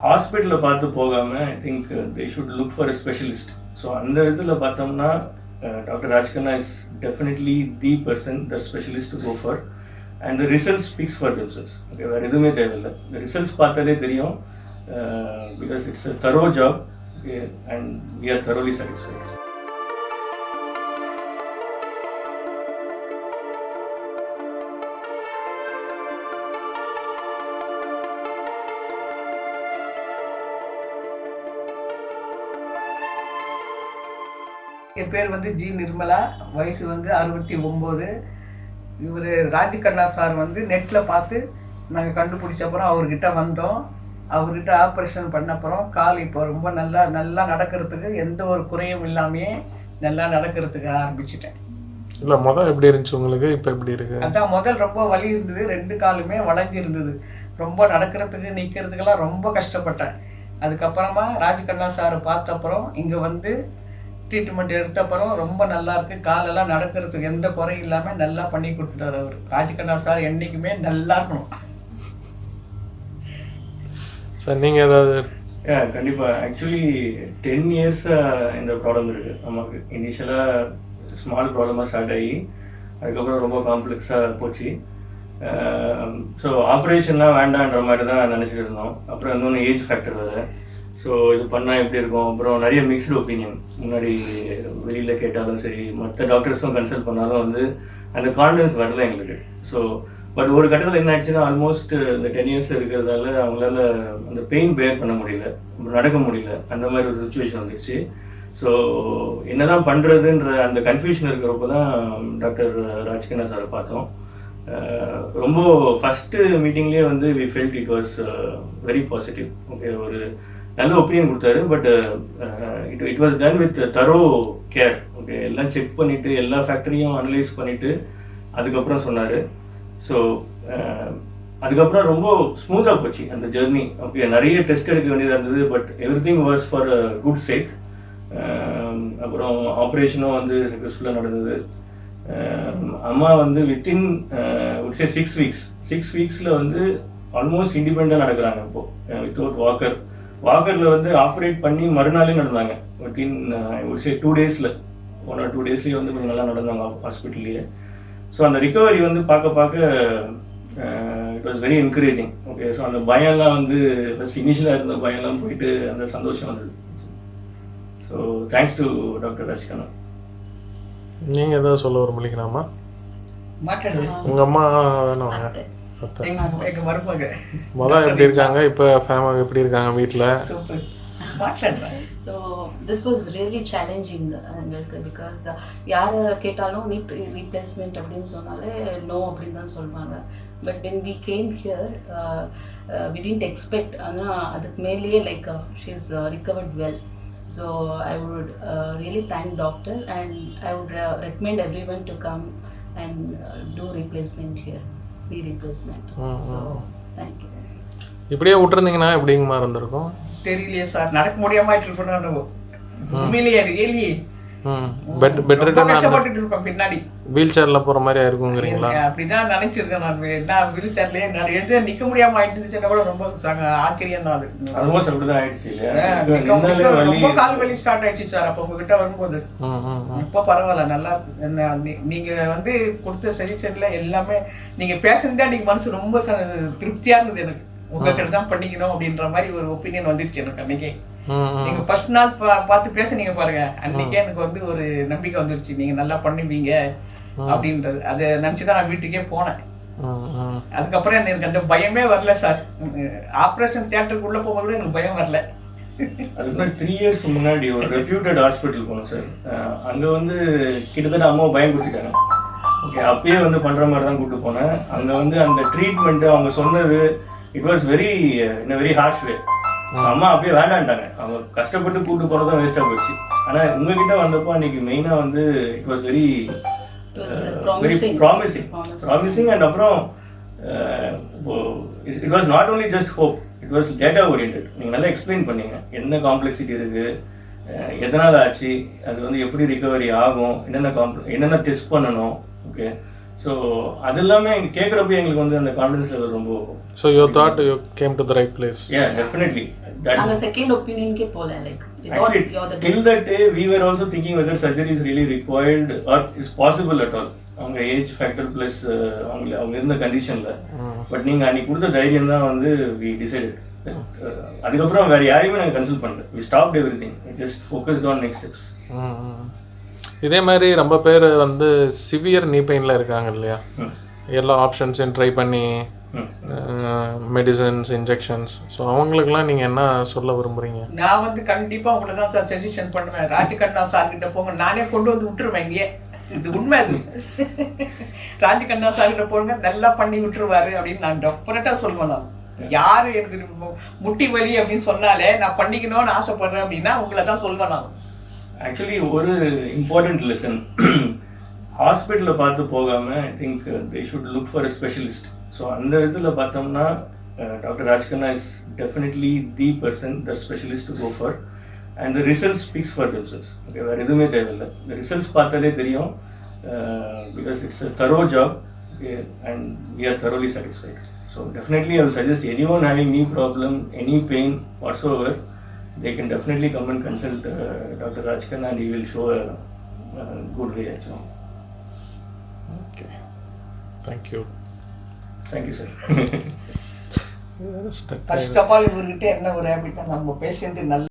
ஹாஸ்பிட்டலில் பார்த்து போகாமல் I think they should look for a specialist. So அந்த இடத்துல பார்த்தோம்னா doctor Raj Kanna is definitely the person, the specialist to go for. And the result speaks for themselves. Okay, வேறு எதுவுமே தேவையில்லை. இந்த ரிசல்ட்ஸ் பார்த்தாலே தெரியும், because it's a thorough job. Okay, and we are thoroughly satisfied. என் பேர் வந்து ஜி நிர்மலா, வயசு வந்து 69. இவர் ராஜ் கண்ணா சார் வந்து நெட்டில் பார்த்து நாங்கள் கண்டுபிடிச்ச அப்புறம் அவர்கிட்ட வந்தோம். அவர்கிட்ட ஆப்ரேஷன் பண்ண அப்புறம் கால் இப்போ ரொம்ப நல்லா நடக்கிறதுக்கு, எந்த ஒரு குறையும் இல்லாமையே நல்லா நடக்கிறதுக்கு ஆரம்பிச்சிட்டேன். இல்லை, முதல் எப்படி இருந்துச்சு உங்களுக்கு, இப்போ எப்படி இருக்கு? அதான் முதல் ரொம்ப வலி இருந்தது, 2 காலுமே வளைஞ்சி இருந்தது. ரொம்ப நடக்கிறதுக்கு நிற்கிறதுக்கெல்லாம் ரொம்ப கஷ்டப்பட்டேன். அதுக்கப்புறமா ராஜ் கண்ணா சாரை பார்த்த அப்புறம் இங்கே வந்து ட்ரீட்மெண்ட் எடுத்த அப்புறம் ரொம்ப நல்லா இருக்கு. காலெல்லாம் நடக்கிறதுக்கு எந்த குறையும் இல்லாமல் நல்லா பண்ணி கொடுத்துட்டாரு அவர். ராஜ் கண்ணா சார் என்றைக்குமே நல்லா இருக்கணும் சார். நீங்கள் ஏதாவது? கண்டிப்பாக. ஆக்சுவலி 10 இயர்ஸாக இந்த ப்ராப்ளம் இருக்குது நமக்கு. இனிஷியலாக ஸ்மால் ப்ராப்ளமாக ஸ்டார்ட் ஆகி அதுக்கப்புறம் ரொம்ப காம்ப்ளெக்ஸாக போச்சு. ஸோ ஆப்ரேஷன்லாம் வேண்டான்ற மாதிரி தான் நினச்சிட்டு இருந்தோம். அப்புறம் இன்னொன்று ஏஜ் ஃபேக்டர் வேறு. ஸோ இது பண்ணால் எப்படி இருக்கும். அப்புறம் நிறைய மிக்ஸ்டு ஒப்பீனியன். முன்னாடி வெளியில் கேட்டாலும் சரி, மற்ற டாக்டர்ஸும் கன்சல்ட் பண்ணாலும் வந்து அந்த கான்ஃபிடன்ஸ் வரல எங்களுக்கு. ஸோ பட் ஒரு கட்டத்தில் என்ன ஆச்சுன்னா, ஆல்மோஸ்ட் இந்த 10 இயர்ஸ் இருக்கிறதால அவங்களால அந்த பெயின் பேர் பண்ண முடியல, நடக்க முடியல, அந்த மாதிரி ஒரு சுச்சுவேஷன் வந்துடுச்சு. ஸோ என்னதான் பண்ணுறதுன்ற அந்த கன்ஃபியூஷன் இருக்கிறப்ப தான் டாக்டர் ராஜ் கண்ணா சாரை பார்த்தோம். ரொம்ப ஃபஸ்ட்டு மீட்டிங்லேயே வந்து we felt it was very positive. Okay, ஒரு நல்ல ஒப்பீனியன் கொடுத்தாரு. But it was done with thorough care. Okay, எல்லாம் செக் பண்ணிவிட்டு எல்லா ஃபேக்டரியும் அனலைஸ் பண்ணிவிட்டு அதுக்கப்புறம் சொன்னார். ஸோ அதுக்கப்புறம் ரொம்ப ஸ்மூத்தாக போச்சு அந்த ஜெர்னி. ஓகே, நிறைய டெஸ்ட் எடுக்க வேண்டியதாக இருந்தது, but everything was for a good sake. அப்புறம் ஆப்ரேஷனும் வந்து சக்ஸஸ்ஃபுல்லாக நடந்தது. அம்மா வந்து வித்தின் ஒரு 6 வீக்ஸில் வந்து ஆல்மோஸ்ட் இண்டிபெண்டாக நடக்கிறாங்க இப்போது, வித்தவுட் வாக்கரில் வந்து ஆப்ரேட் பண்ணி மறுநாளே நடந்தாங்க. வித்தின் ஒரு 2 டேஸில் 1 or 2 டேஸ்லேயே வந்து கொஞ்சம் நல்லா நடந்தாங்க ஹாஸ்பிட்டல்லையே. ஸோ அந்த ரிகவரி வந்து பார்க்க it was very encouraging. Okay, so அந்த பயம்லாம் வந்து ஃபஸ்ட் இனிஷியலாக இருந்த பயம்லாம் போயிட்டு அந்த சந்தோஷம் வந்தது. So thanks to doctor Raj Kanna. நீங்கள் எதாவது சொல்ல விரும்புறீங்களாம்மா? உங்கள் அம்மா வேணும் மொதல் எப்படி இருக்காங்க, இப்போ ஃபேமிலி எப்படி இருக்காங்க வீட்டில்? So this was really challenging எங்களுக்கு. பிகாஸ் யாரை கேட்டாலும் நீட் ரீப்ளேஸ்மெண்ட் அப்படின்னு சொன்னாலே நோ அப்படின்னு தான் சொல்லுவாங்க. But when we came here we didn't expect. ஆனால் அதுக்கு மேலேயே like she is recovered well. So I would really thank doctor, and I would recommend everyone to come and do replacement here, knee replacement. So thank you. இப்படியே விட்டுருந்தீங்கன்னா எப்படிங்கம்மா இருந்திருக்கும் தெரியலையே sir. நடக்க முடியாம இருப்போம் உண்மையிலேயே. ரியலி கஷ்டப்பட்டுட்டு இருப்பேன் பின்னாடி. வீல் சேர்ல போற மாதிரி இருக்குங்கிறீங்களா? அப்படிதான் நினைச்சிருக்கேன் நான். நான் வீல் சேர்லயே நான் எழுத நிக்க முடியாம ஆயிடுச்சுன்னா கூட ரொம்ப ஆச்சரியம் தான். அது ஆல்மோஸ்ட் அப்படிதான் ஆயிடுச்சு இல்லையா? ரொம்ப கால் வலி ஸ்டார்ட் ஆயிடுச்சு சார் அப்ப உங்ககிட்ட வரும்போது. இப்போ பரவாயில்ல, நல்லா. நீங்க வந்து கொடுத்த சஜஷன்ல எல்லாமே நீங்க பேசுனதே அன்னைக்கு மனசு ரொம்ப திருப்தியா இருந்தது எனக்கு. உங்ககிட்ட தான் பண்ணிக்கணும் அப்படின்ற மாதிரி ஒரு ஒப்பீனியன் வந்துருச்சு எனக்கு அன்னைக்கே. நீங்க ஃபர்ஸ்ட் நாள் பார்த்து பேசுனீங்க பாருங்க, அன்னைக்கே எனக்கு வந்து ஒரு நம்பிக்கை வந்துருச்சு, நீங்க நல்லா பண்ணுவீங்க அப்படின்றது. அதை நினைச்சுதான் நான் வீட்டுக்கே போனேன். அதுக்கப்புறம் எனக்கு அந்த பயமே வரல சார். ஆப்ரேஷன் தியேட்டருக்கு உள்ள போகும்போது எனக்கு பயம் வரல. அதுக்கு 3 இயர்ஸ் முன்னாடி ஒரு ரெப்யூட்டட் ஹாஸ்பிட்டல் போனோம் சார். அங்க வந்து கிட்டத்தட்ட அம்மாவை பயம் கொடுத்துட்டாங்க. ஓகே, அப்பயே வந்து பண்ற மாதிரி தான் கூப்பிட்டு போனேன். அங்க வந்து அந்த ட்ரீட்மெண்ட் அவங்க சொன்னது it was very in very harsh way. அம்மா அப்படியே வேண்டான்ட்டாங்க. அவங்க கஷ்டப்பட்டு கூப்பிட்டு போனதும் வேஸ்ட்டாக போயிடுச்சு. ஆனால் உங்ககிட்ட வந்தப்போ அன்னைக்கு மெயினாக வந்து it was very promising. And அப்புறம் it was not only just hope, it was data oriented. நீங்கள் நல்லா எக்ஸ்பிளைன் பண்ணீங்க என்ன காம்ப்ளெக்சிட்டி இருக்குது, எதனால் ஆச்சு, அது வந்து எப்படி ரிகவரி ஆகும், என்னென்ன டெஸ்ட் பண்ணணும். ஓகே, ஸோ அது எல்லாமே கேட்குறப்ப எங்களுக்கு வந்து அந்த கான்ஃபிடன்ஸ் லெவல் ரொம்ப. So you thought you came to the right place. Definitely. நாங்க செகண்ட் ஒபினியன்க்கே போல like actually till that day we were also thinking whether surgery is really required or is possible at all. அவங்க age factor plus அவங்க இருந்த கண்டிஷனில். But நீங்கள் அன்றைக்கி கொடுத்த தைரியம் தான் வந்து வி டிசைடட். அதுக்கப்புறம் வேறு யாரையுமே நாங்கள் கன்சல்ட் பண்ணல. We stopped everything, just focused on next steps. இதே மாதிரி ரொம்ப பேர் வந்து சிவியர் நீ பெயினில் இருக்காங்க இல்லையா, எல்லா ஆப்ஷன்ஸையும் ட்ரை பண்ணி மெடிசன்ஸ் இன்ஜெக்ஷன்ஸ், ஸோ அவங்களுக்குலாம் நீங்கள் என்ன சொல்ல விரும்புகிறீங்க? நான் வந்து கண்டிப்பாக உங்களை தான் சார் சஜஷன் பண்ணுவேன். ராஜ்கண்ணா சார்கிட்ட போங்க, நானே கொண்டு வந்து விட்டுருவேன். இங்கே இது உண்மை. அது ராஜ்கண்ணா சார்கிட்ட போங்க, நல்லா பண்ணி விட்டுருவாரு அப்படின்னு நான் டெஃபினட்டாக சொல்லுவேன். நான் யார் எனக்கு முட்டி வலி அப்படின்னு சொன்னாலே நான் பண்ணிக்கணும்னு ஆசைப்படுறேன் அப்படின்னா உங்களை தான் சொல்வேன். நான் ஆக்சுவலி ஒரு இம்பார்ட்டன்ட் லெசன், ஹாஸ்பிட்டலில் பார்த்து போகாமல் I think they should look for a specialist. So அந்த இடத்துல பார்த்தோம்னா doctor Rajkanna is definitely the person, the specialist to go for. And the results speaks for themselves. Okay, வேறு எதுவுமே தேவையில்லை. இந்த ரிசல்ட்ஸ் பார்த்தாலே தெரியும். Because it's a thorough job and we are thoroughly satisfied. So definitely I will suggest any one having any problem, any pain whatsoever, they can definitely come and consult Dr. Raj and he will show a good way actually. Okay, thank you sir. First of all, இவர்கிட்ட என்ன ஒரு ஹேபிட்னா நம்ம patient நல்ல